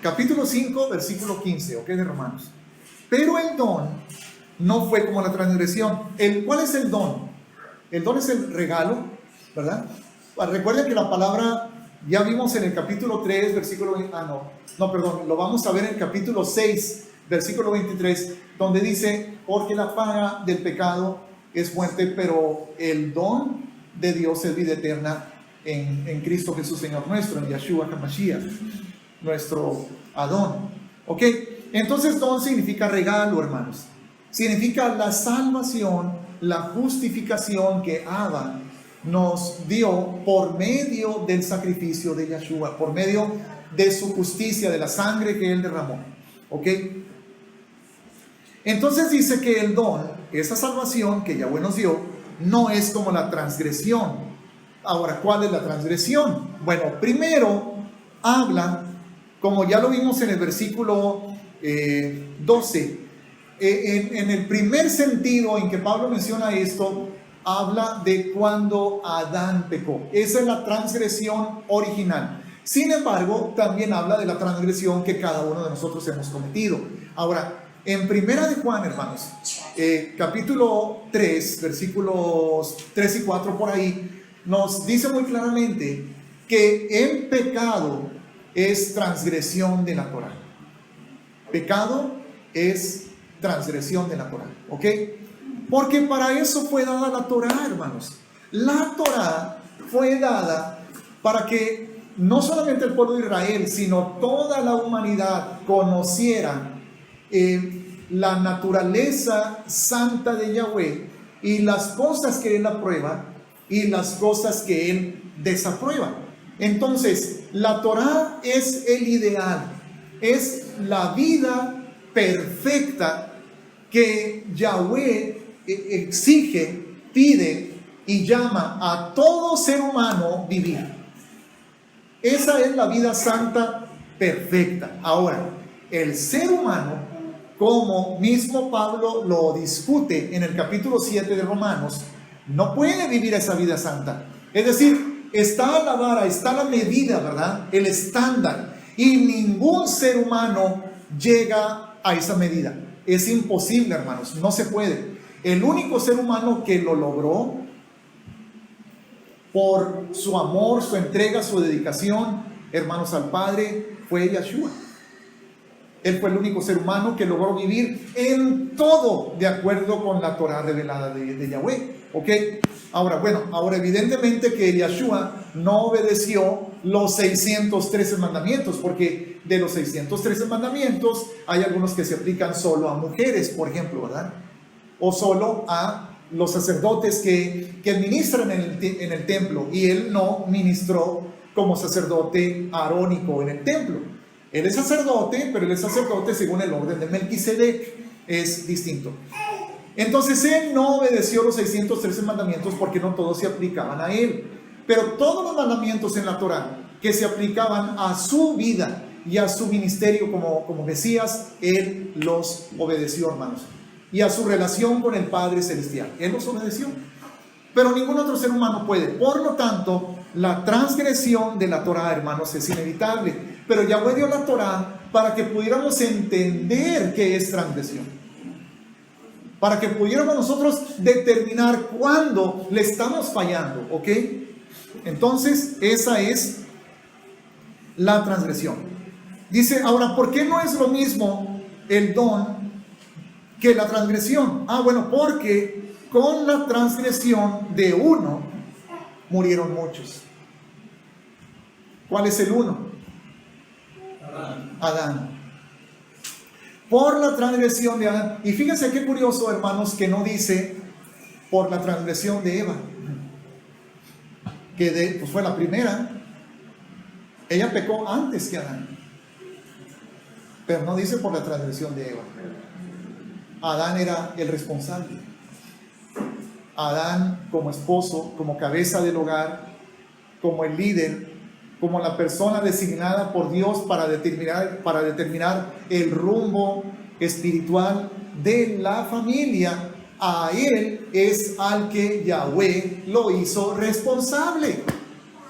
capítulo 5, versículo 15, ¿ok? De Romanos. Pero el don no fue como la transgresión. ¿Cuál es el don? El don es el regalo, ¿verdad? Recuerden que la palabra, ya vimos en el capítulo 3, versículo... perdón, lo vamos a ver en el capítulo 6, versículo 23, donde dice, porque la paga del pecado es muerte, pero el don de Dios es vida eterna en Cristo Jesús, Señor nuestro, en Yeshua HaMashiach, nuestro Adón. ¿Ok? Entonces, don significa regalo, hermanos. Significa la salvación, la justificación que Abba nos dio por medio del sacrificio de Yeshua, por medio de su justicia, de la sangre que Él derramó. ¿Ok? Entonces dice que el don, esa salvación que Yahweh nos dio, no es como la transgresión. Ahora, ¿cuál es la transgresión? Bueno, primero habla, como ya lo vimos en el versículo 12, en el primer sentido en que Pablo menciona esto, habla de cuando Adán pecó. Esa es la transgresión original. Sin embargo, también habla de la transgresión que cada uno de nosotros hemos cometido. Ahora, en Primera de Juan, hermanos, capítulo 3, versículos 3 y 4 por ahí, nos dice muy claramente que el pecado es transgresión de la Torah. Pecado es transgresión de la Torah, ¿ok? Porque para eso fue dada la Torah, hermanos. La Torah fue dada para que no solamente el pueblo de Israel, sino toda la humanidad conociera la naturaleza santa de Yahweh y las cosas que Él aprueba y las cosas que Él desaprueba. Entonces, la Torah es el ideal, es la vida perfecta que Yahweh exige, pide y llama a todo ser humano vivir. Esa es la vida santa perfecta. Ahora, el ser humano, como mismo Pablo lo discute en el capítulo 7 de Romanos, no puede vivir esa vida santa. Es decir, está la vara, está la medida, ¿verdad? El estándar. Y ningún ser humano llega a esa medida. Es imposible, hermanos, no se puede. El único ser humano que lo logró por su amor, su entrega, su dedicación, hermanos, al Padre, fue Yeshua. Él fue el único ser humano que logró vivir en todo de acuerdo con la Torah revelada de Yahweh. ¿Ok? Ahora evidentemente que Yeshua no obedeció los 613 mandamientos, porque de los 613 mandamientos hay algunos que se aplican solo a mujeres, por ejemplo, ¿verdad? O solo a los sacerdotes que ministran en el templo, y él no ministró como sacerdote arónico en el templo. Él es sacerdote, pero él es sacerdote según el orden de Melquisedec, es distinto. Entonces él no obedeció los 613 mandamientos porque no todos se aplicaban a él, pero todos los mandamientos en la Torah que se aplicaban a su vida y a su ministerio como Mesías, él los obedeció, hermanos, y a su relación con el Padre Celestial, él los obedeció. Pero ningún otro ser humano puede. Por lo tanto, la transgresión de la Torah, hermanos, es inevitable. Pero Yahweh dio la Torah para que pudiéramos entender qué es transgresión, para que pudiéramos nosotros determinar cuándo le estamos fallando, ¿ok? Entonces, esa es la transgresión. Dice, ahora, ¿por qué no es lo mismo el don que la transgresión? Porque con la transgresión de uno murieron muchos. ¿Cuál es el uno? Adán. Por la transgresión de Adán. Y fíjense qué curioso, hermanos, que no dice por la transgresión de Eva, que pues fue la primera. Ella pecó antes que Adán, pero no dice por la transgresión de Eva. Adán era el responsable. Adán, como esposo, como cabeza del hogar, como el líder, como la persona designada por Dios para determinar el rumbo espiritual de la familia, a él es al que Yahweh lo hizo responsable.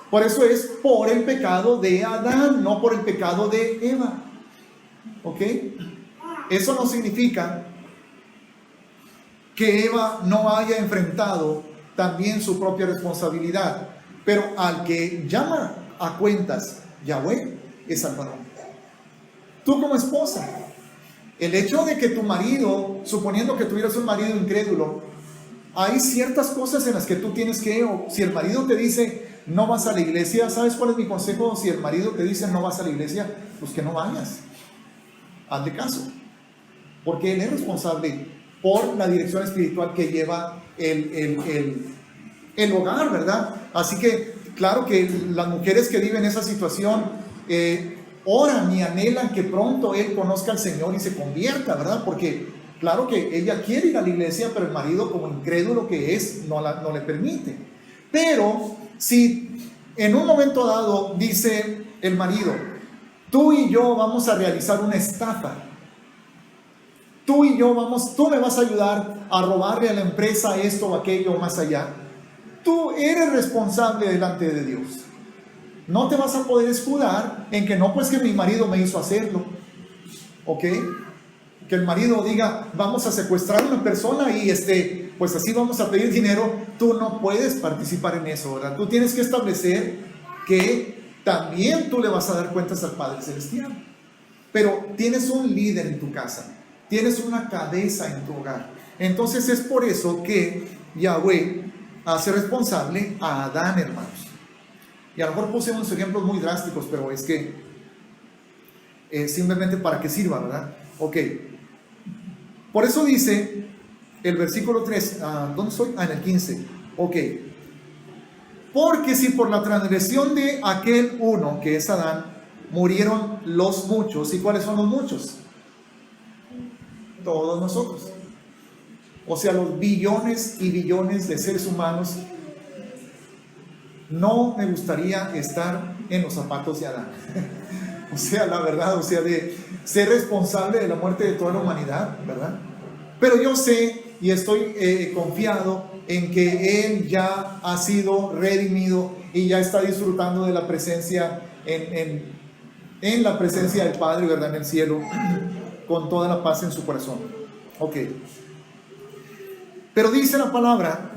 Por eso es por el pecado de Adán, no por el pecado de Eva. ¿Ok? Eso no significa que Eva no haya enfrentado también su propia responsabilidad, pero al que llama a cuentas Yahweh es al varón. Tú como esposa, el hecho de que tu marido, suponiendo que tuvieras un marido incrédulo, hay ciertas cosas en las que tú tienes que, o si el marido te dice no vas a la iglesia, ¿sabes cuál es mi consejo? Si el marido te dice no vas a la iglesia, pues que no vayas, hazle caso, porque él es responsable por la dirección espiritual que lleva el hogar, ¿verdad? Así que, claro que las mujeres que viven esa situación oran y anhelan que pronto él conozca al Señor y se convierta, ¿verdad? Porque, claro que ella quiere ir a la iglesia, pero el marido, como incrédulo que es, no le permite. Pero, si en un momento dado dice el marido, tú y yo vamos a realizar una estafa, tú y yo tú me vas a ayudar a robarle a la empresa esto o aquello o más allá, tú eres responsable delante de Dios. No te vas a poder escudar en que no, pues que mi marido me hizo hacerlo. ¿Ok? Que el marido diga, vamos a secuestrar a una persona y pues así vamos a pedir dinero. Tú no puedes participar en eso, ¿verdad? Tú tienes que establecer que también tú le vas a dar cuentas al Padre Celestial. Pero tienes un líder en tu casa, tienes una cabeza en tu hogar. Entonces es por eso que Yahweh hace responsable a Adán, hermanos. Y a lo mejor puse unos ejemplos muy drásticos, pero es que simplemente para que sirva, ¿verdad? Ok. Por eso dice el versículo 3, ¿dónde estoy? En el 15. Ok. Porque si por la transgresión de aquel uno, que es Adán, murieron los muchos, ¿y cuáles son los muchos? Todos nosotros. O sea, los billones y billones de seres humanos. No me gustaría estar en los zapatos de Adán. O sea, la verdad, o sea, de ser responsable de la muerte de toda la humanidad, ¿verdad? Pero yo sé y estoy confiado en que Él ya ha sido redimido y ya está disfrutando de la presencia en la presencia del Padre, ¿verdad? En el cielo, con toda la paz en su corazón. Ok. Pero dice la palabra,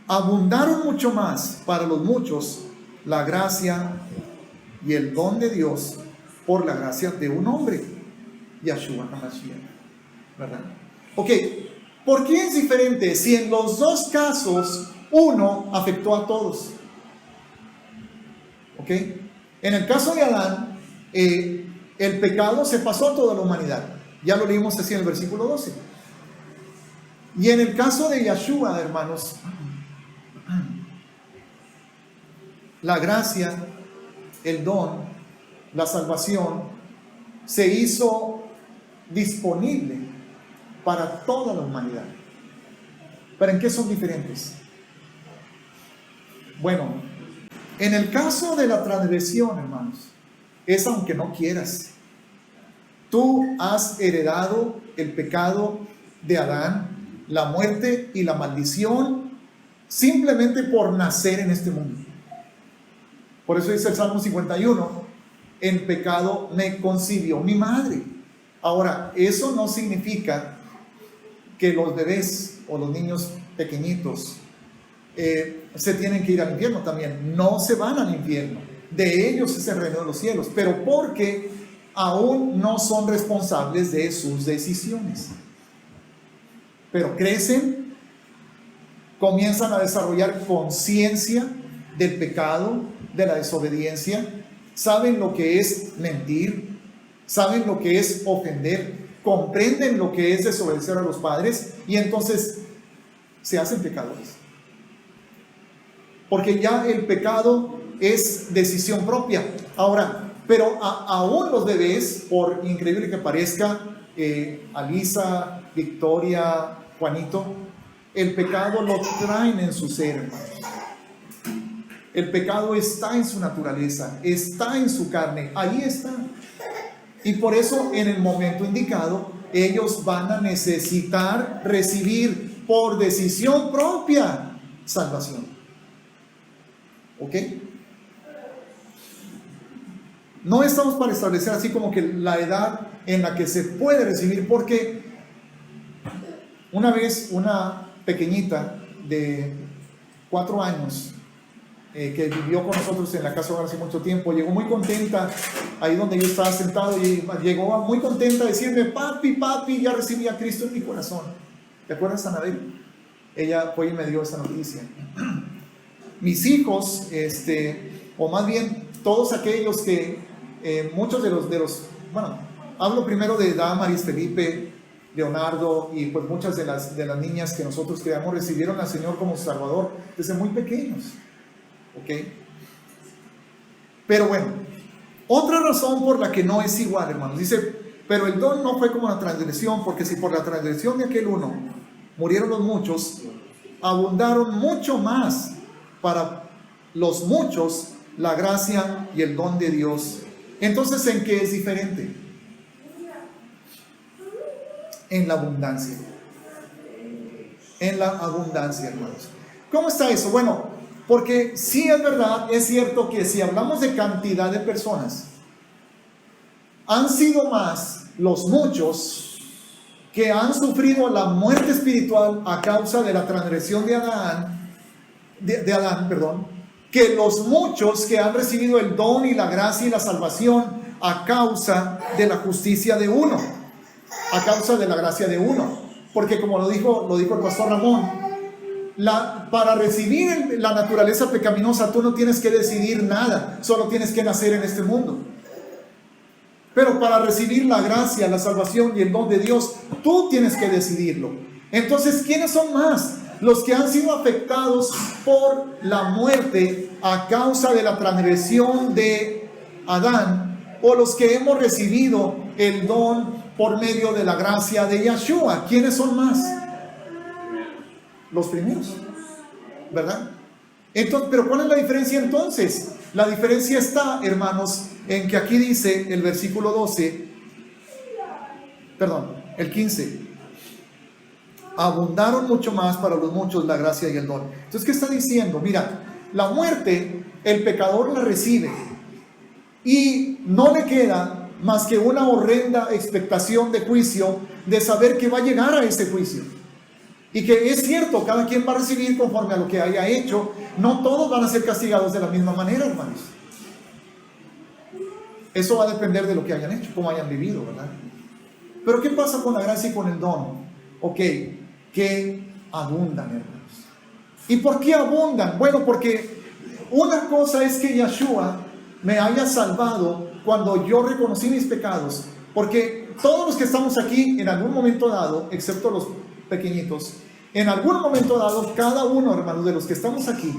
abundaron mucho más para los muchos la gracia y el don de Dios por la gracia de un hombre, Yahshua HaMashiach, ¿verdad? Ok, ¿por qué es diferente si en los dos casos uno afectó a todos? Ok, en el caso de Adán, el pecado se pasó a toda la humanidad, ya lo leímos así en el versículo 12. Y en el caso de Yahshua, hermanos, la gracia, el don, la salvación se hizo disponible para toda la humanidad. ¿Pero en qué son diferentes? Bueno, en el caso de la transgresión, hermanos, es aunque no quieras. Tú has heredado el pecado de Adán, la muerte y la maldición simplemente por nacer en este mundo. Por eso dice el Salmo 51, en pecado me concibió mi madre. Ahora, eso no significa que los bebés o los niños pequeñitos se tienen que ir al infierno también. No se van al infierno. De ellos es el reino de los cielos. Pero porque aún no son responsables de sus decisiones. Pero crecen, comienzan a desarrollar conciencia del pecado, de la desobediencia, saben lo que es mentir, saben lo que es ofender, comprenden lo que es desobedecer a los padres y entonces se hacen pecadores. Porque ya el pecado es decisión propia. Ahora, pero aún los bebés, por increíble que parezca, Alisa, Victoria, Juanito, el pecado lo traen en su ser, hermanos. El pecado está en su naturaleza, está en su carne, ahí está. Y por eso en el momento indicado, ellos van a necesitar recibir por decisión propia salvación. ¿Ok? No estamos para establecer así como que la edad en la que se puede recibir, porque una vez una pequeñita de 4 años que vivió con nosotros en la casa hogar hace mucho tiempo, llegó muy contenta ahí donde yo estaba sentado, y llegó muy contenta a decirme: papi, ya recibí a Cristo en mi corazón. ¿Te acuerdas, Anabel? Ella fue y me dio esta noticia. Mis hijos, o más bien todos aquellos que, muchos de los, bueno, hablo primero de Damaris, Felipe, Leonardo, y pues muchas de las niñas que nosotros creamos recibieron al Señor como Salvador desde muy pequeños. ¿Ok? Pero bueno, otra razón por la que no es igual, hermanos, dice: pero el don no fue como la transgresión, porque si por la transgresión de aquel uno murieron los muchos, abundaron mucho más para los muchos la gracia y el don de Dios. Entonces, ¿en qué es diferente? En la abundancia. En la abundancia, hermanos. ¿Cómo está eso? Bueno, porque sí es verdad, es cierto que si hablamos de cantidad de personas, han sido más los muchos que han sufrido la muerte espiritual a causa de la transgresión de Adán, que los muchos que han recibido el don y la gracia y la salvación a causa de la justicia de uno, a causa de la gracia de uno. Porque como lo dijo el pastor Ramón, para recibir la naturaleza pecaminosa tú no tienes que decidir nada, solo tienes que nacer en este mundo. Pero para recibir la gracia, la salvación y el don de Dios, tú tienes que decidirlo. Entonces, ¿quiénes son más? Los que han sido afectados por la muerte a causa de la transgresión de Adán, o los que hemos recibido el don por medio de la gracia de Yeshua. ¿Quiénes son más? Los primeros, ¿verdad? Entonces, pero ¿cuál es la diferencia entonces? La diferencia está, hermanos, en que aquí dice el versículo 12, el 15: abundaron mucho más para los muchos la gracia y el don. Entonces, ¿qué está diciendo? Mira, la muerte, el pecador la recibe y no le queda más que una horrenda expectación de juicio, de saber que va a llegar a ese juicio. Y que es cierto, cada quien va a recibir conforme a lo que haya hecho. No todos van a ser castigados de la misma manera, hermanos. Eso va a depender de lo que hayan hecho, cómo hayan vivido, ¿verdad? Pero ¿qué pasa con la gracia y con el don? Ok, que abundan, hermanos. ¿Y por qué abundan? Bueno, porque una cosa es que Yeshua me haya salvado cuando yo reconocí mis pecados. Porque todos los que estamos aquí en algún momento dado, excepto los pequeñitos, en algún momento dado, cada uno, hermanos, de los que estamos aquí,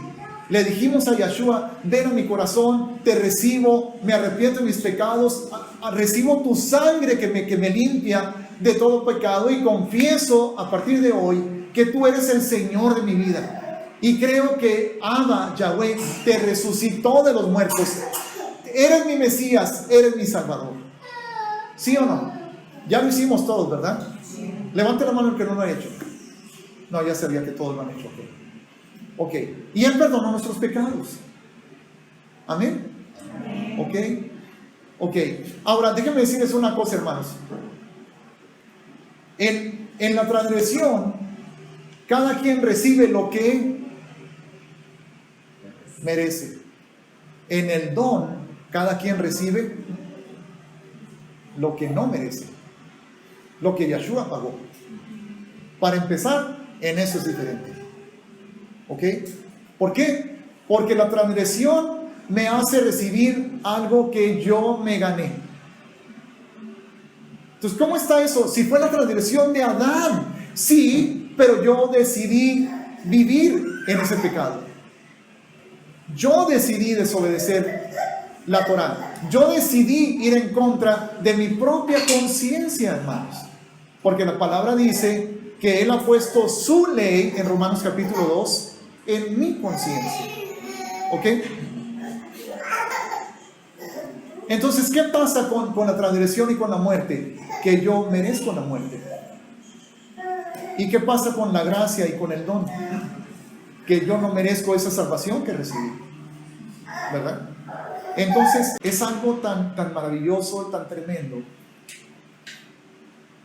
le dijimos a Yeshua: ven a mi corazón, te recibo, me arrepiento de mis pecados, recibo tu sangre que me limpia de todo pecado, y confieso a partir de hoy que tú eres el Señor de mi vida, y creo que Abba, Yahweh, te resucitó de los muertos, eres mi Mesías, eres mi Salvador. ¿Sí o no? Ya lo hicimos todos, ¿verdad? Levante la mano el que no lo ha hecho. No, ya sabía que todos lo han hecho. Ok. Y Él perdonó nuestros pecados. Amén. Ok. Ahora, déjenme decirles una cosa, hermanos. En la transgresión, cada quien recibe lo que merece. En el don, cada quien recibe lo que no merece, lo que Yeshua pagó. Para empezar, en eso es diferente. ¿Ok? ¿Por qué? Porque la transgresión me hace recibir algo que yo me gané. Entonces, ¿cómo está eso? Si fue la transgresión de Adán, sí, pero yo decidí vivir en ese pecado. Yo decidí desobedecer la Torá. Yo decidí ir en contra de mi propia conciencia, hermanos. Porque la palabra dice que Él ha puesto su ley, en Romanos capítulo 2, en mi conciencia. ¿Ok? Entonces, ¿qué pasa con la transgresión y con la muerte? Que yo merezco la muerte. ¿Y qué pasa con la gracia y con el don? Que yo no merezco esa salvación que recibí. ¿Verdad? Entonces es algo tan maravilloso, tan tremendo,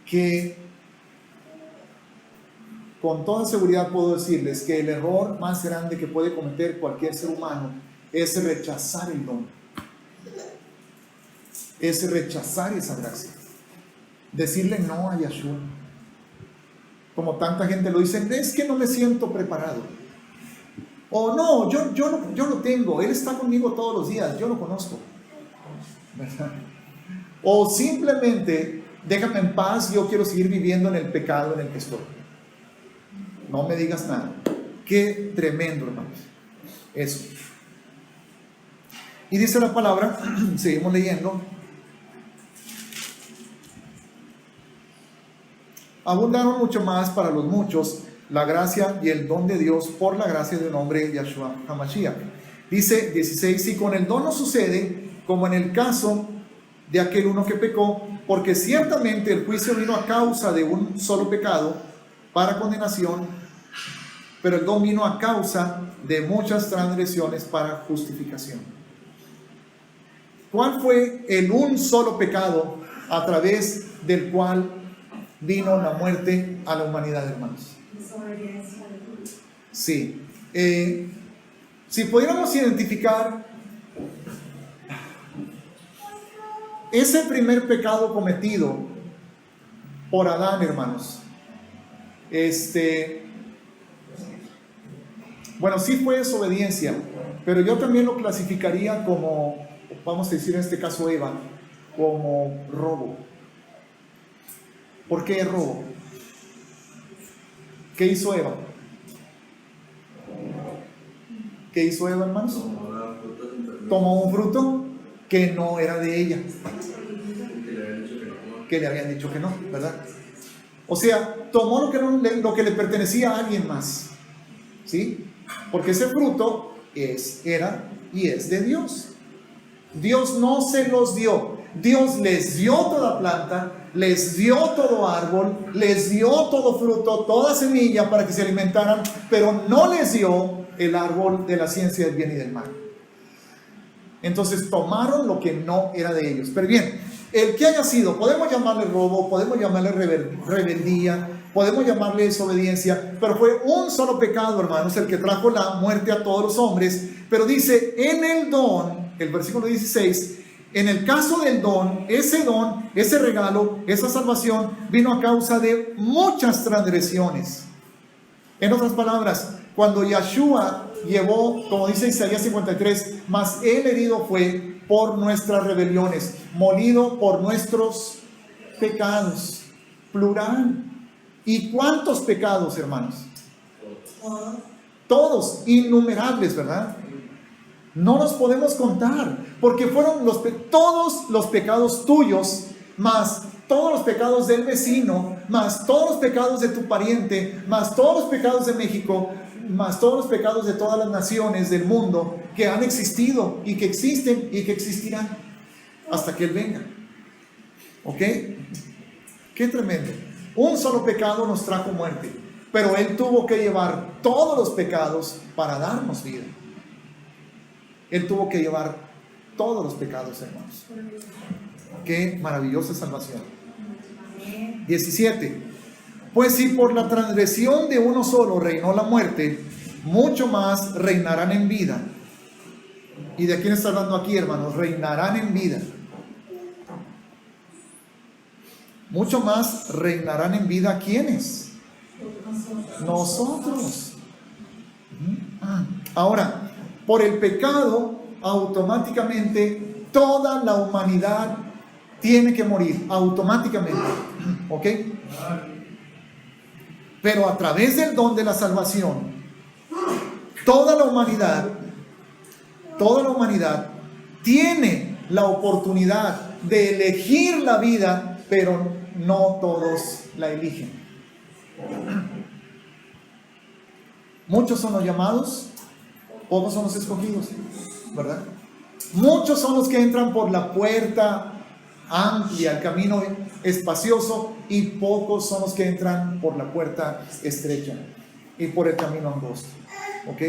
que con toda seguridad puedo decirles que el error más grande que puede cometer cualquier ser humano es rechazar el don, es rechazar esa gracia, decirle no a Yahshua. Como tanta gente lo dice, es que no me siento preparado. O no, yo lo tengo, Él está conmigo todos los días, yo lo conozco. ¿Verdad? O simplemente, déjame en paz, yo quiero seguir viviendo en el pecado en el que estoy. No me digas nada. Qué tremendo, hermanos. Eso. Y dice la palabra, seguimos leyendo. Abundaron mucho más para los muchos la gracia y el don de Dios por la gracia del hombre Yahshua HaMashiach. Dice 16, si con el don no sucede como en el caso de aquel uno que pecó, porque ciertamente el juicio vino a causa de un solo pecado para condenación, pero el don vino a causa de muchas transgresiones para justificación. ¿Cuál fue el un solo pecado a través del cual vino la muerte a la humanidad, hermanos? Sí. Si pudiéramos identificar ese primer pecado cometido por Adán, hermanos, bueno, sí fue desobediencia, pero yo también lo clasificaría como, vamos a decir en este caso Eva, como robo. ¿Por qué robo? ¿Qué hizo Eva? ¿Qué hizo Eva, hermanos? Tomó un fruto que no era de ella, que le habían dicho que no, ¿verdad? O sea, tomó lo que le pertenecía a alguien más, ¿sí? Porque ese fruto era y es de Dios. Dios no se los dio. Dios les dio toda planta, les dio todo árbol, les dio todo fruto, toda semilla para que se alimentaran, pero no les dio el árbol de la ciencia del bien y del mal. Entonces tomaron lo que no era de ellos. Pero bien, el que haya sido, podemos llamarle robo, podemos llamarle rebeldía, podemos llamarle desobediencia, pero fue un solo pecado, hermanos, el que trajo la muerte a todos los hombres. Pero dice, en el don, el versículo 16, en el caso del don, ese regalo, esa salvación vino a causa de muchas transgresiones. En otras palabras, cuando Yahshua llevó, como dice Isaías 53, mas él herido fue por nuestras rebeliones, molido por nuestros pecados, plural. ¿Y cuántos pecados, hermanos? Todos, innumerables, ¿verdad? No los podemos contar, porque fueron todos los pecados tuyos, más todos los pecados del vecino, más todos los pecados de tu pariente, más todos los pecados de México, más todos los pecados de todas las naciones del mundo que han existido y que existen y que existirán hasta que Él venga. ¿Ok? Qué tremendo. Un solo pecado nos trajo muerte, pero Él tuvo que llevar todos los pecados para darnos vida. Él tuvo que llevar todos los pecados, hermanos. Qué maravillosa salvación. 17. Pues si por la transgresión de uno solo reinó la muerte, mucho más reinarán en vida. ¿Y de quién está hablando aquí, hermanos? Reinarán en vida. Mucho más reinarán en vida. ¿Quiénes? Nosotros. Ahora, por el pecado, automáticamente toda la humanidad tiene que morir, automáticamente. ¿Ok? Pero a través del don de la salvación, toda la humanidad tiene la oportunidad de elegir la vida, pero no todos la eligen. Muchos son los llamados, pocos son los escogidos, ¿verdad? Muchos son los que entran por la puerta amplia, el camino espacioso, y pocos son los que entran por la puerta estrecha y por el camino angosto. ¿Ok?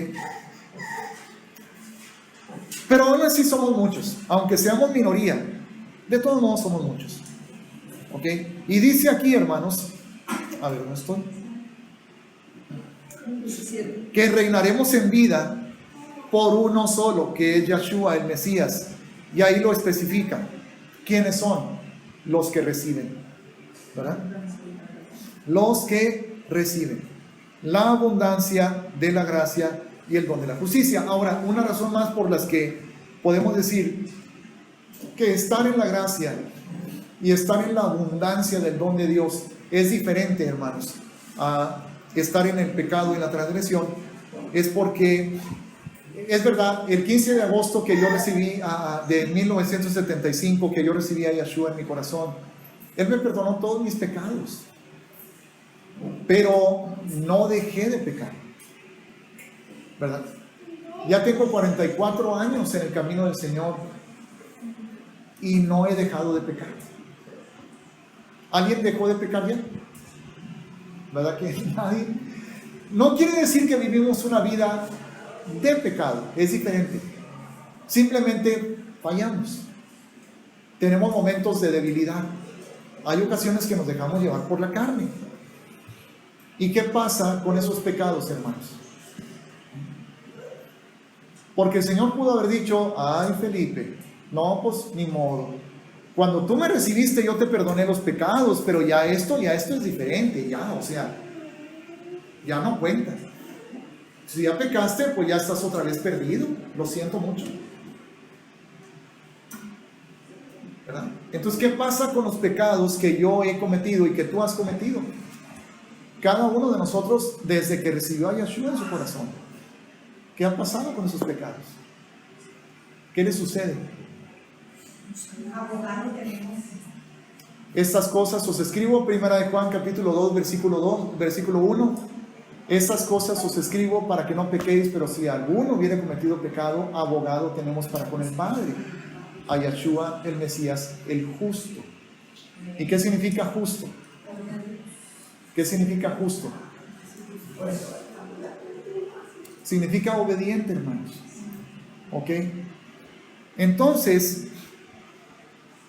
Pero aún así somos muchos, aunque seamos minoría, de todos modos somos muchos. ¿Ok? Y dice aquí, hermanos, a ver, ¿dónde estoy? Que reinaremos en vida por uno solo, que es Yeshua, el Mesías. Y ahí lo especifica. ¿Quiénes son? Los que reciben, ¿verdad? Los que reciben la abundancia de la gracia y el don de la justicia. Ahora, una razón más por las que podemos decir que estar en la gracia y estar en la abundancia del don de Dios es diferente, hermanos, a estar en el pecado y la transgresión, es porque es verdad, el 15 de agosto que yo recibí de 1975, que yo recibí a Yeshua en mi corazón, Él me perdonó todos mis pecados, pero no dejé de pecar, ¿verdad? Ya tengo 44 años en el camino del Señor y no he dejado de pecar. ¿Alguien dejó de pecar ya? ¿Verdad que nadie? No quiere decir que vivimos una vida de pecado, es diferente. Simplemente fallamos. Tenemos momentos de debilidad. Hay ocasiones que nos dejamos llevar por la carne. ¿Y qué pasa con esos pecados, hermanos? Porque el Señor pudo haber dicho: ay, Felipe, no, pues ni modo. Cuando tú me recibiste yo te perdoné los pecados, pero ya esto es diferente, ya, o sea, ya no cuenta. Si ya pecaste, pues ya estás otra vez perdido. Lo siento mucho, ¿verdad? Entonces, ¿qué pasa con los pecados que yo he cometido y que tú has cometido? Cada uno de nosotros, desde que recibió a Yeshua en su corazón, ¿qué ha pasado con esos pecados? ¿Qué le sucede? Abogado tenemos. Estas cosas os escribo, primera de Juan capítulo 2, versículo 1. Estas cosas os escribo para que no pequéis, pero si alguno hubiera cometido pecado, abogado tenemos para con el Padre, a Yeshua el Mesías, el justo. ¿Y qué significa justo? ¿Qué significa justo? Significa obediente, hermanos. ¿Ok? Entonces,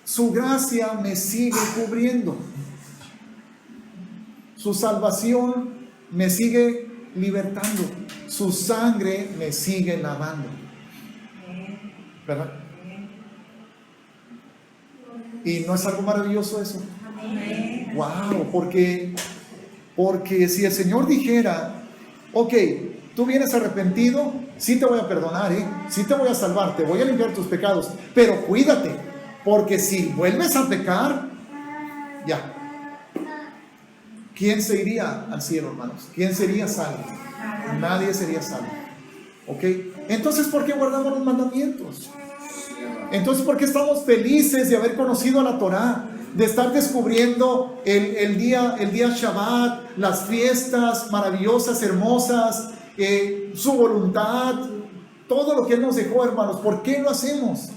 su gracia me sigue cubriendo. Su salvación me sigue libertando. Su sangre me sigue lavando. ¿Verdad? ¿Y no es algo maravilloso eso? Wow, porque si el Señor dijera: ok, tú vienes arrepentido, sí te voy a perdonar, sí te voy a salvar, te voy a limpiar tus pecados, pero cuídate, porque si vuelves a pecar, ya. ¿Quién se iría al cielo, hermanos? ¿Quién sería salvo? Nadie sería salvo. ¿Ok? Entonces, ¿por qué guardamos los mandamientos? Entonces, ¿por qué estamos felices de haber conocido a la Torá? De estar descubriendo el día Shabbat, las fiestas maravillosas, hermosas, su voluntad, todo lo que Él nos dejó, hermanos. ¿Por qué lo hacemos?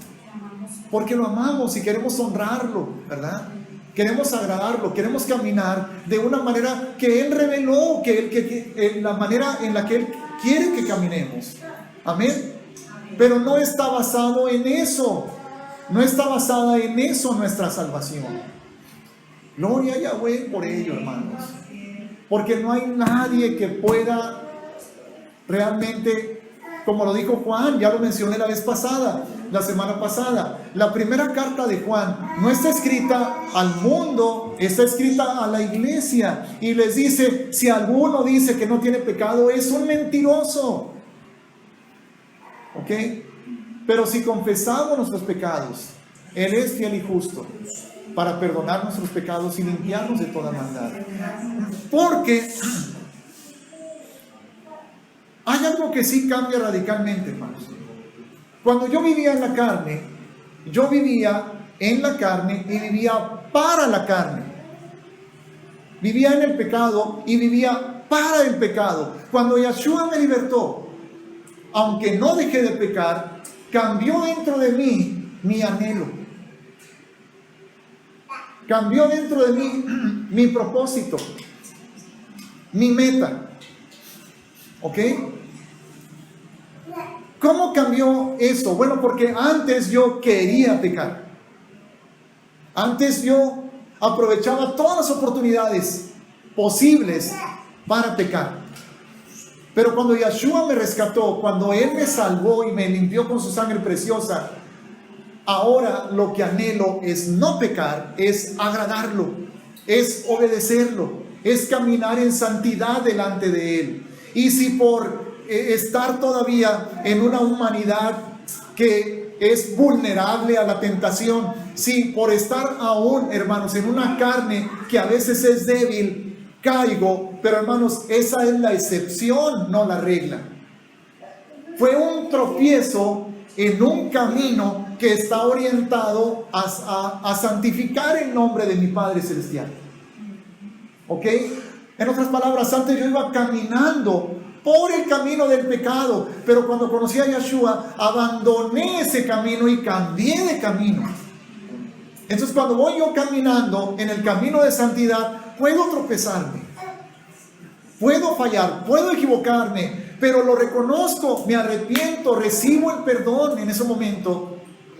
Porque lo amamos y queremos honrarlo, ¿verdad? Queremos agradarlo, queremos caminar de una manera que Él reveló, la manera en la que Él quiere que caminemos. Amén. Pero no está basado en eso. No está basada en eso nuestra salvación. Gloria a Yahweh por ello, hermanos. Porque no hay nadie que pueda realmente, como lo dijo Juan, ya lo mencioné la semana pasada. La primera carta de Juan no está escrita al mundo, está escrita a la iglesia. Y les dice: si alguno dice que no tiene pecado, es un mentiroso. ¿Ok? Pero si confesamos nuestros pecados, Él es fiel y justo para perdonar nuestros pecados y limpiarnos de toda maldad. Porque hay algo que sí cambia radicalmente, hermanos. Cuando yo vivía en la carne, yo vivía en la carne y vivía para la carne. Vivía en el pecado y vivía para el pecado. Cuando Yeshua me libertó, aunque no dejé de pecar, cambió dentro de mí mi anhelo. Cambió dentro de mí mi propósito, mi meta. ¿Ok? ¿Cómo ¿cómo cambió eso? Bueno, porque antes yo quería pecar. Antes yo aprovechaba todas las oportunidades posibles para pecar. Pero cuando Yeshua me rescató, cuando Él me salvó y me limpió con su sangre preciosa, ahora lo que anhelo es no pecar, es agradarlo, es obedecerlo, es caminar en santidad delante de Él. Y si por estar todavía en una humanidad que es vulnerable a la tentación, si por estar aún, hermanos, en una carne que a veces es débil, caigo, pero hermanos, esa es la excepción, no la regla. Fue un tropiezo en un camino que está orientado a santificar el nombre de mi Padre Celestial. ¿Ok? En otras palabras, antes yo iba caminando por el camino del pecado, pero cuando conocí a Yeshua, abandoné ese camino y cambié de camino. Entonces, cuando voy yo caminando en el camino de santidad, puedo tropezarme, puedo fallar, puedo equivocarme, pero lo reconozco, me arrepiento, recibo el perdón en ese momento,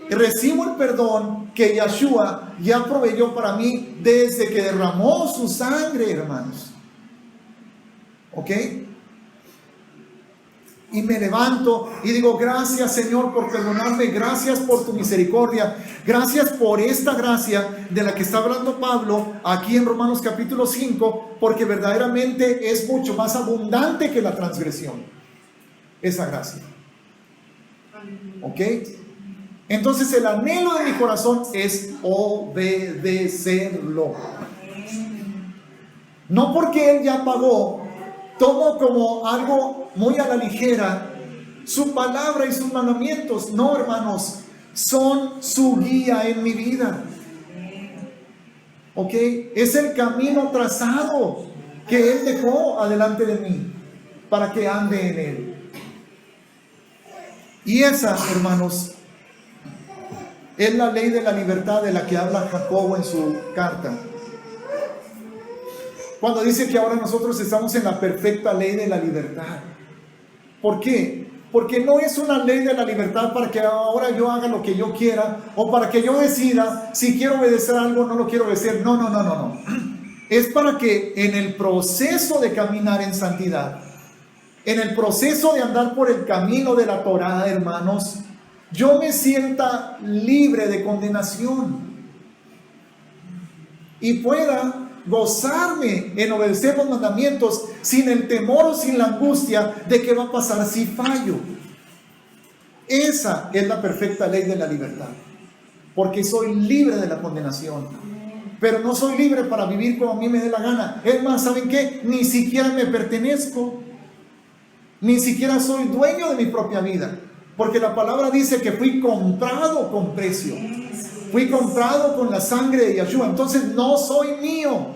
recibo el perdón que Yeshua ya proveyó para mí desde que derramó su sangre, hermanos. ¿Ok? Y me levanto y digo, gracias Señor por perdonarme, gracias por tu misericordia, gracias por esta gracia de la que está hablando Pablo aquí en Romanos capítulo 5, porque verdaderamente es mucho más abundante que la transgresión, esa gracia. ¿Ok? Entonces el anhelo de mi corazón es obedecerlo. No porque Él ya pagó, tomo como algo muy a la ligera su palabra y sus mandamientos. No, hermanos, son su guía en mi vida. ¿Ok? Es el camino trazado que Él dejó adelante de mí para que ande en Él. Y esa, hermanos, es la ley de la libertad de la que habla Jacobo en su carta. Cuando dice que ahora nosotros estamos en la perfecta ley de la libertad. ¿Por qué? Porque no es una ley de la libertad para que ahora yo haga lo que yo quiera o para que yo decida si quiero obedecer algo o no lo quiero obedecer. No. Es para que en el proceso de caminar en santidad, en el proceso de andar por el camino de la Torá, hermanos, yo me sienta libre de condenación y pueda gozarme en obedecer los mandamientos sin el temor o sin la angustia de qué va a pasar si fallo. Esa es la perfecta ley de la libertad, porque soy libre de la condenación, pero no soy libre para vivir como a mí me dé la gana. Es más, ¿saben qué? Ni siquiera me pertenezco, ni siquiera soy dueño de mi propia vida, porque la palabra dice que fui comprado con precio. Fui comprado con la sangre de Yeshua. Entonces no soy mío.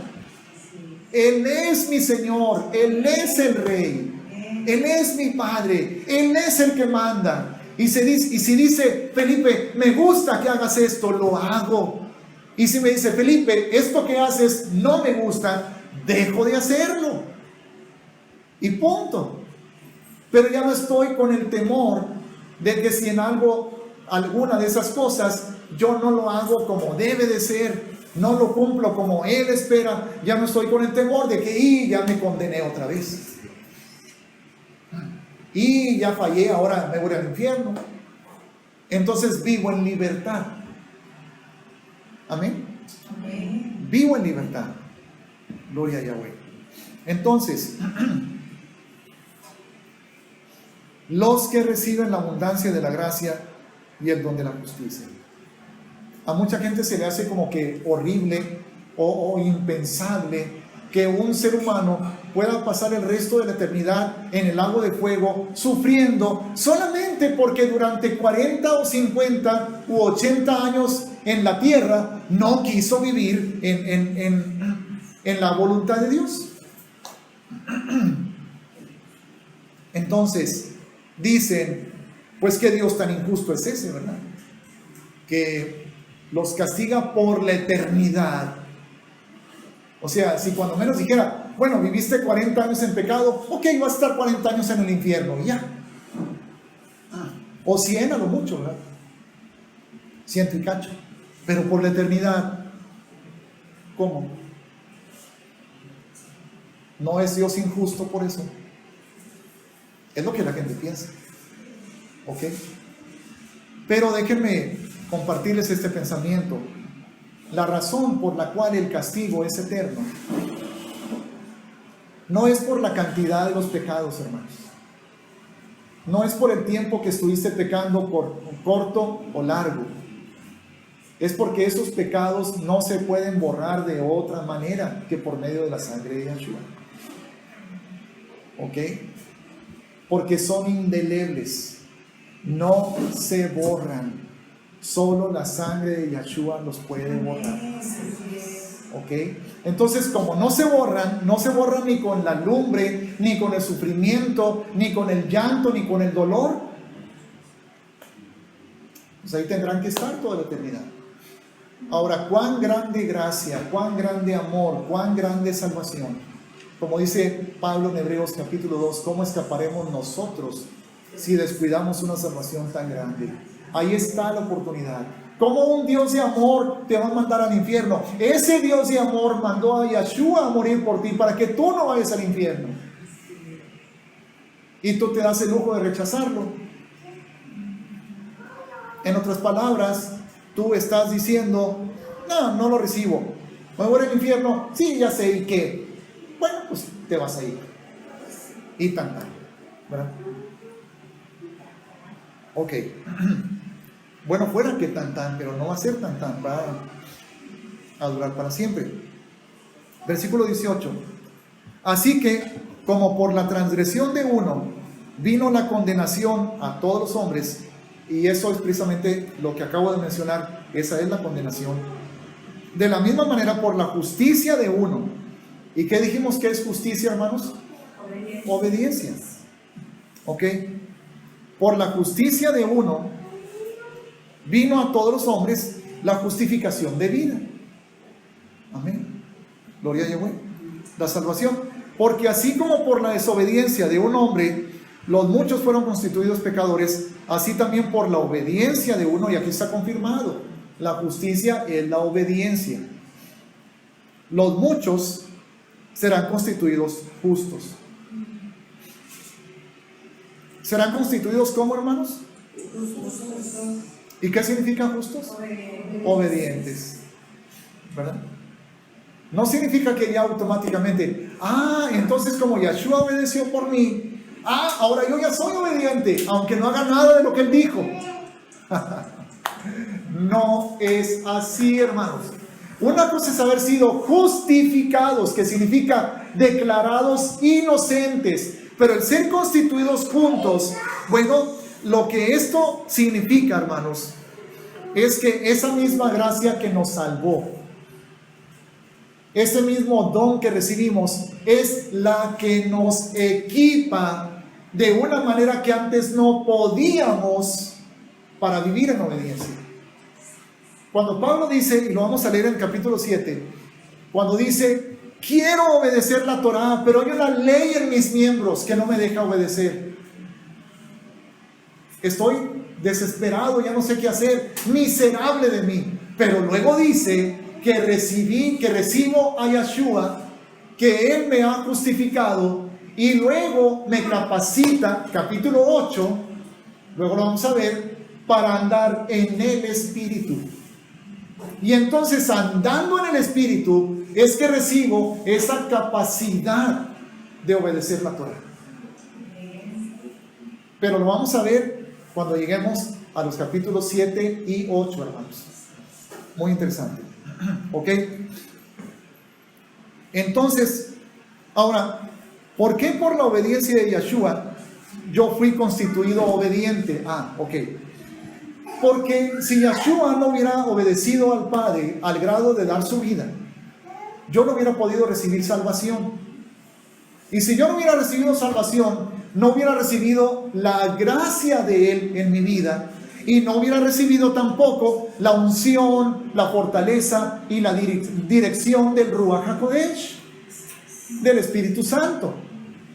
Él es mi Señor. Él es el Rey. Él es mi Padre. Él es el que manda. Y si dice, Felipe, me gusta que hagas esto, lo hago. Y si me dice, Felipe, esto que haces no me gusta, dejo de hacerlo. Y punto. Pero ya no estoy con el temor de que si en alguna de esas cosas yo no lo hago como debe de ser, no lo cumplo como Él espera, ya no estoy con el temor de que ya me condené otra vez y ya fallé, ahora me voy al infierno. Entonces vivo en libertad. Amén. Vivo en libertad. Gloria a Yahweh. Entonces, los que reciben la abundancia de la gracia y el don de la justicia. A mucha gente se le hace como que horrible o impensable que un ser humano pueda pasar el resto de la eternidad en el lago de fuego sufriendo solamente porque durante 40 o 50 u 80 años en la tierra no quiso vivir en la voluntad de Dios. Entonces dicen, pues qué Dios tan injusto es ese, ¿verdad? Que los castiga por la eternidad. O sea, si cuando menos dijera, bueno, viviste 40 años en pecado, ok, vas a estar 40 años en el infierno, ya. o 100 a lo mucho, ¿verdad? 100 y cacho. Pero por la eternidad, ¿cómo? ¿No es Dios injusto por eso? Es lo que la gente piensa. ¿Ok? Pero déjenme compartirles este pensamiento. La razón por la cual el castigo es eterno no es por la cantidad de los pecados, hermanos. No es por el tiempo que estuviste pecando, por corto o largo. Es porque esos pecados no se pueden borrar de otra manera que por medio de la sangre de Yahshua. ¿Ok? Porque son indelebles. No se borran. Solo la sangre de Yahshua los puede borrar. ¿Ok? Entonces, como no se borran ni con la lumbre, ni con el sufrimiento, ni con el llanto, ni con el dolor, pues ahí tendrán que estar toda la eternidad. Ahora, cuán grande gracia, cuán grande amor, cuán grande salvación. Como dice Pablo en Hebreos capítulo 2, ¿cómo escaparemos nosotros si descuidamos una salvación tan grande? Ahí está la oportunidad. ¿Cómo un Dios de amor te va a mandar al infierno? Ese Dios de amor mandó a Yahshua a morir por ti para que tú no vayas al infierno. Y tú te das el lujo de rechazarlo. En otras palabras, tú estás diciendo, no lo recibo. ¿Me voy al infierno? Sí, ya sé, ¿y qué? Bueno, pues te vas a ir. Y tan, ¿verdad? Ok. Bueno, fuera que tan, pero no va a ser tan, va a durar para siempre. Versículo 18. Así que, como por la transgresión de uno vino la condenación a todos los hombres, y eso es precisamente lo que acabo de mencionar, esa es la condenación. De la misma manera, por la justicia de uno. ¿Y qué dijimos que es justicia, hermanos? Obediencia. ¿Ok? Por la justicia de uno vino a todos los hombres la justificación de vida. Amén. Gloria a Yahweh. La salvación. Porque así como por la desobediencia de un hombre los muchos fueron constituidos pecadores, así también por la obediencia de uno, y aquí está confirmado, la justicia es la obediencia. Los muchos serán constituidos justos. ¿Serán constituidos cómo, hermanos? ¿Y qué significa justos? Obedientes. ¿Verdad? No significa que ya automáticamente, entonces como Yahshua obedeció por mí, ahora yo ya soy obediente, aunque no haga nada de lo que él dijo. No es así, hermanos. Una cosa es haber sido justificados, que significa declarados inocentes, pero el ser constituidos juntos, bueno, lo que esto significa, hermanos, es que esa misma gracia que nos salvó, ese mismo don que recibimos, es la que nos equipa de una manera que antes no podíamos para vivir en obediencia. Cuando Pablo dice, y lo vamos a leer en el capítulo 7, cuando dice, quiero obedecer la Torá, pero hay una ley en mis miembros que no me deja obedecer. Estoy desesperado, ya no sé qué hacer, miserable de mí. Pero luego dice que recibo a Yahshua, que Él me ha justificado, y luego me capacita, capítulo 8, luego lo vamos a ver, para andar en el Espíritu. Y entonces, andando en el Espíritu, es que recibo esa capacidad de obedecer la Torah. Pero lo vamos a ver cuando lleguemos a los capítulos 7 y 8, hermanos. Muy interesante. ¿Ok? Entonces, ahora, ¿por qué por la obediencia de Yahshua yo fui constituido obediente? Ok. Porque si Yahshua no hubiera obedecido al Padre al grado de dar su vida, yo no hubiera podido recibir salvación. Y si yo no hubiera recibido salvación, no hubiera recibido la gracia de Él en mi vida, y no hubiera recibido tampoco la unción, la fortaleza y la dirección del Ruach HaKodesh, del Espíritu Santo.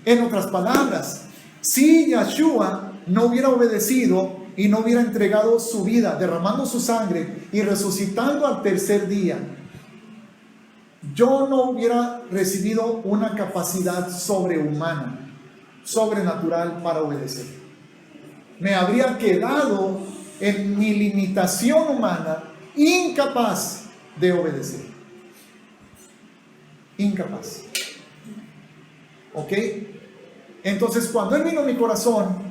En otras palabras, si Yahshua no hubiera obedecido, y no hubiera entregado su vida, derramando su sangre y resucitando al tercer día, yo no hubiera recibido una capacidad sobrehumana, sobrenatural para obedecer. Me habría quedado en mi limitación humana, incapaz de obedecer. Incapaz. ¿Ok? Entonces, cuando Él vino a mi corazón,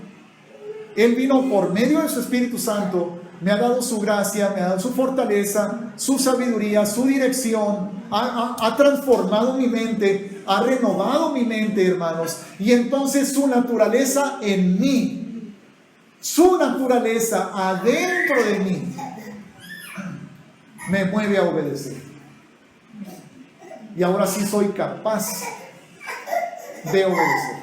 Él vino por medio de su Espíritu Santo, me ha dado su gracia, me ha dado su fortaleza, su sabiduría, su dirección, ha transformado mi mente, ha renovado mi mente, hermanos, y entonces su naturaleza en mí, su naturaleza adentro de mí, me mueve a obedecer. Y ahora sí soy capaz de obedecer.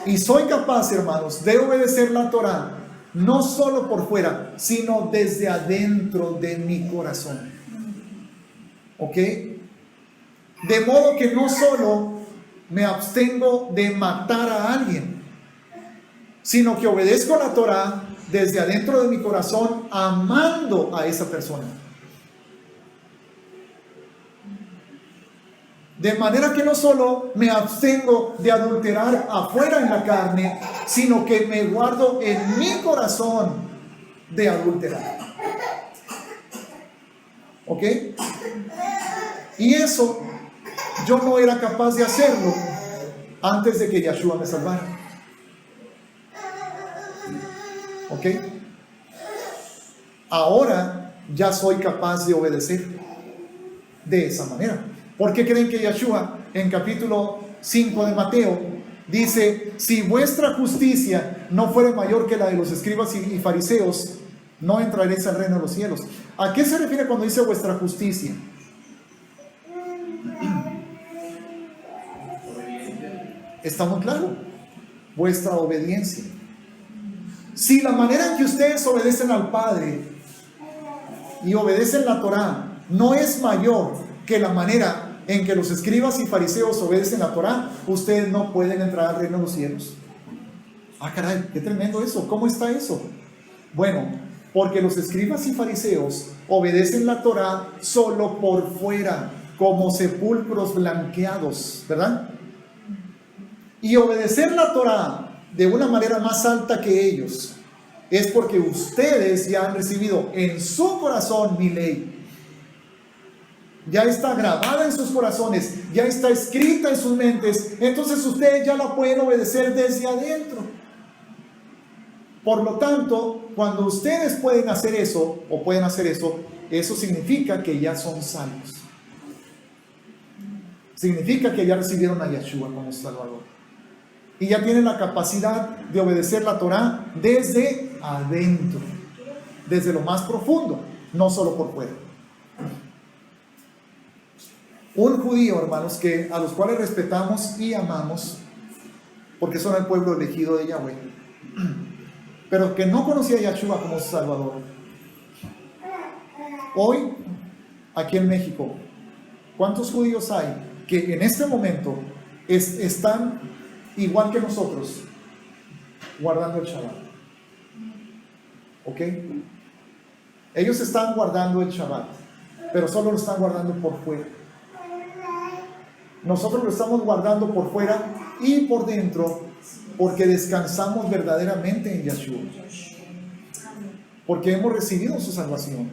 Y soy capaz, hermanos, de obedecer la Torá, no solo por fuera, sino desde adentro de mi corazón. ¿Ok? De modo que no solo me abstengo de matar a alguien, sino que obedezco la Torá desde adentro de mi corazón, amando a esa persona. De manera que no solo me abstengo de adulterar afuera en la carne, sino que me guardo en mi corazón de adulterar. ¿Ok? Y eso yo no era capaz de hacerlo antes de que Yeshua me salvara. ¿Ok? Ahora ya soy capaz de obedecer de esa manera. ¿Por qué creen que Yeshua en capítulo 5 de Mateo dice: si vuestra justicia no fuera mayor que la de los escribas y fariseos, no entraréis al reino de los cielos? ¿A qué se refiere cuando dice vuestra justicia? Está muy claro: vuestra obediencia. Si la manera en que ustedes obedecen al Padre y obedecen la Torá no es mayor que la manera en que los escribas y fariseos obedecen la Torá, ustedes no pueden entrar al reino de los cielos. Ah, caray, qué tremendo eso. ¿Cómo está eso? Bueno, porque los escribas y fariseos obedecen la Torá solo por fuera, como sepulcros blanqueados, ¿verdad? Y obedecer la Torá de una manera más alta que ellos es porque ustedes ya han recibido en su corazón mi ley. Ya está grabada en sus corazones, ya está escrita en sus mentes, entonces ustedes ya la pueden obedecer desde adentro. Por lo tanto, cuando ustedes pueden hacer eso, o pueden hacer eso, eso significa que ya son salvos. Significa que ya recibieron a Yeshua como Salvador. Y ya tienen la capacidad de obedecer la Torá desde adentro, desde lo más profundo, no solo por fuera. Un judío, hermanos, a los cuales respetamos y amamos, porque son el pueblo elegido de Yahweh, pero que no conocía a Yeshua como Salvador. Hoy, aquí en México, ¿cuántos judíos hay que en este momento están igual que nosotros, guardando el Shabbat? ¿Ok? Ellos están guardando el Shabbat, pero solo lo están guardando por fuera. Nosotros lo estamos guardando por fuera y por dentro, porque descansamos verdaderamente en Yeshua, porque hemos recibido su salvación,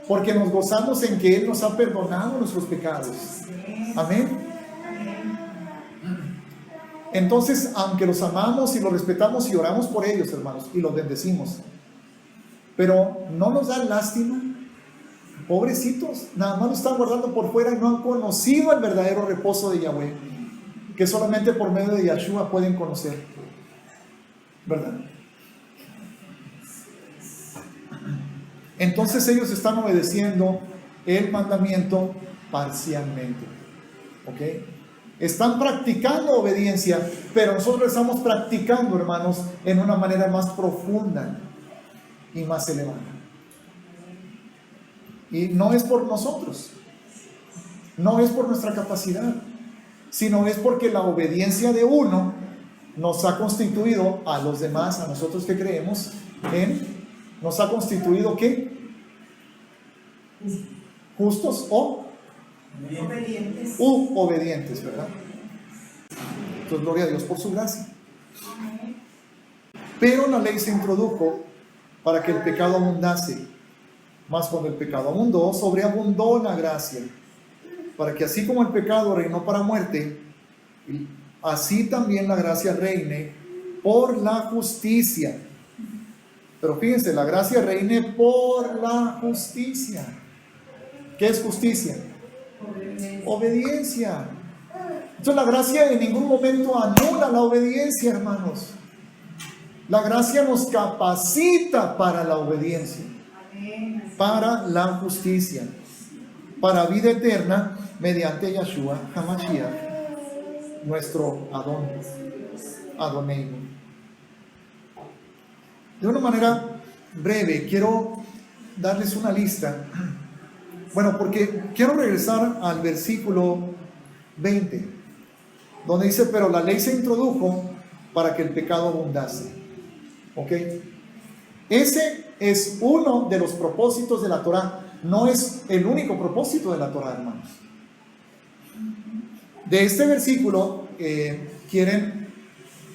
porque nos gozamos en que Él nos ha perdonado nuestros pecados. Amén. Entonces, aunque los amamos y los respetamos y oramos por ellos, hermanos, y los bendecimos, pero no nos da lástima. Pobrecitos, nada más lo están guardando por fuera y no han conocido el verdadero reposo de Yahweh, que solamente por medio de Yeshua pueden conocer, ¿verdad? Entonces ellos están obedeciendo el mandamiento parcialmente, ¿ok? Están practicando obediencia, pero nosotros estamos practicando, hermanos, en una manera más profunda y más elevada. Y no es por nosotros, no es por nuestra capacidad, sino es porque la obediencia de uno nos ha constituido a los demás, a nosotros que creemos nos ha constituido ¿qué? Justos o obedientes, ¿verdad? Entonces, gloria a Dios por su gracia. Pero la ley se introdujo para que el pecado abundase. Mas cuando el pecado abundó, sobreabundó la gracia, para que así como el pecado reinó para muerte, así también la gracia reine por la justicia. Pero fíjense, la gracia reine por la justicia. ¿Qué es justicia? Obediencia. Entonces la gracia en ningún momento anula la obediencia, hermanos. La gracia nos capacita para la obediencia, para la justicia, para vida eterna mediante Yeshua HaMashiach, nuestro Adoneino. De una manera breve quiero darles una lista. Bueno, porque quiero regresar al versículo 20, donde dice, pero la ley se introdujo para que el pecado abundase. ¿Ok? Ese es uno de los propósitos de la Torah. No es el único propósito de la Torah, hermanos. De este versículo quieren,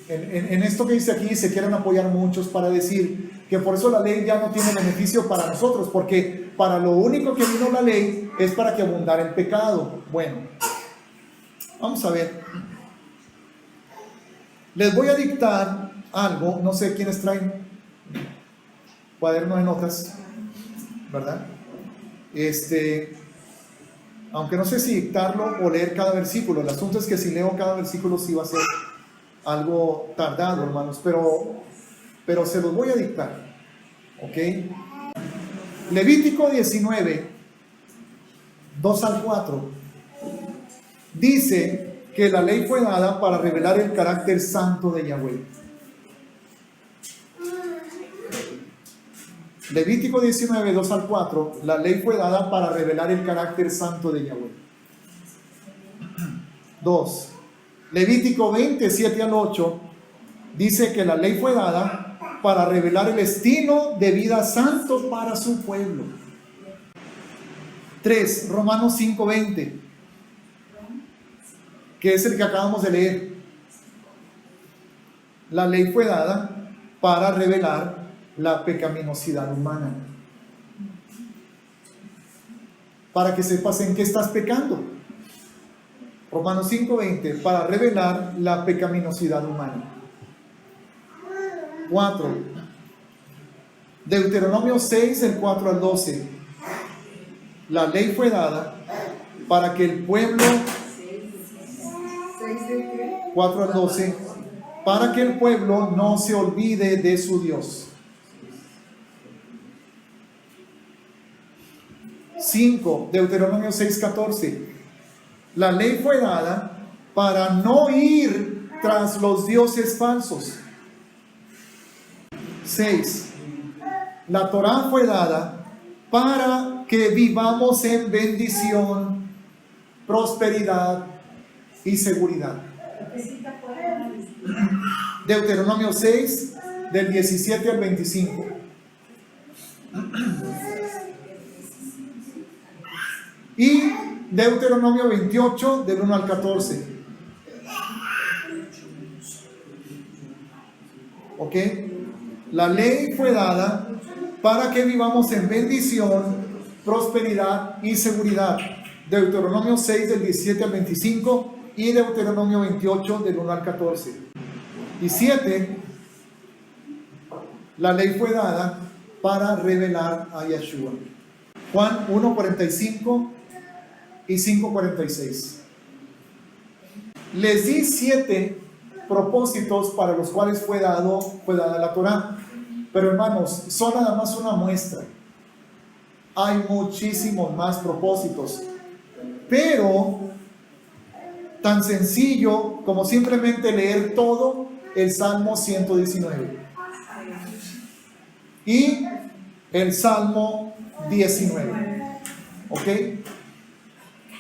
en esto que dice aquí, se quieren apoyar muchos para decir que por eso la ley ya no tiene beneficio para nosotros, porque para lo único que vino la ley es para que abundara el pecado. Bueno, vamos a ver. Les voy a dictar algo, no sé quiénes traen cuaderno de notas, ¿verdad? Aunque no sé si dictarlo o leer cada versículo. El asunto es que si leo cada versículo sí va a ser algo tardado, hermanos, pero se los voy a dictar, ¿ok? Levítico 19, 2 al 4, dice que la ley fue dada para revelar el carácter santo de Yahweh. Levítico 19, 2 al 4, la ley fue dada para revelar el carácter santo de Yahweh. 2. Levítico 20, 7 al 8, dice que la ley fue dada para revelar el estilo de vida santo para su pueblo. 3. Romanos 5, 20, que es el que acabamos de leer. La ley fue dada para revelar la pecaminosidad humana, para que sepas en qué estás pecando. Romanos 5:20, para revelar la pecaminosidad humana. 4. Deuteronomio 6, del 4 al 12. La ley fue dada para que el pueblo, 4 al 12, para que el pueblo no se olvide de su Dios. 5. Deuteronomio 6:14. La ley fue dada para no ir tras los dioses falsos. 6. La Torah fue dada para que vivamos en bendición, prosperidad y seguridad. Deuteronomio 6, del 17 al 25. Y Deuteronomio 28, del 1 al 14. ¿Ok? La ley fue dada para que vivamos en bendición, prosperidad y seguridad. Deuteronomio 6, del 17 al 25 y Deuteronomio 28, del 1 al 14. Y 7, la ley fue dada para revelar a Yeshua. Juan 1:45 y 5:46. Les di 7 propósitos para los cuales fue dada la Torah. Pero hermanos, son nada más una muestra. Hay muchísimos más propósitos. Pero tan sencillo como simplemente leer todo el Salmo 119 y el Salmo 19. ¿Ok?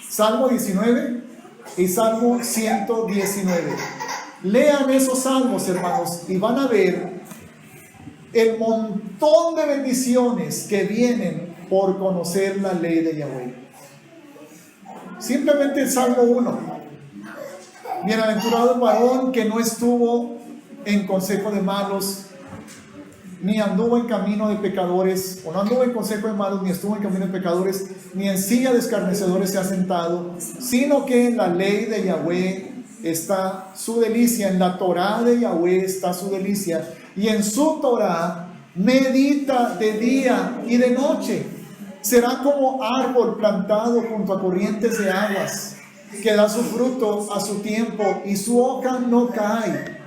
Salmo 19 y Salmo 119. Lean esos salmos, hermanos, y van a ver el montón de bendiciones que vienen por conocer la ley de Yahweh. Simplemente el Salmo 1. Bienaventurado el varón que no estuvo en consejo de malos, ni anduvo en camino de pecadores, o no anduvo en consejo de malos, ni estuvo en camino de pecadores, ni en silla de escarnecedores se ha sentado, sino que en la ley de Yahweh está su delicia, en la Torah de Yahweh está su delicia, y en su Torah medita de día y de noche. Será como árbol plantado junto a corrientes de aguas, que da su fruto a su tiempo, y su hoja no cae.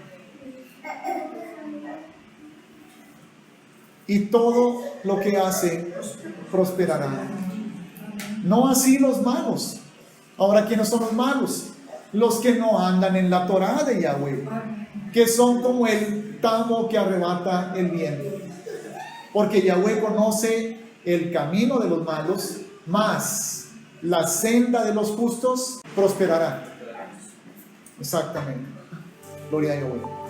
Y todo lo que hace prosperará. No así los malos. Ahora, ¿quiénes son los malos? Los que no andan en la Torah de Yahweh, que son como el tamo que arrebata el viento. Porque Yahweh conoce el camino de los malos, mas la senda de los justos prosperará. Exactamente. Gloria a Yahweh.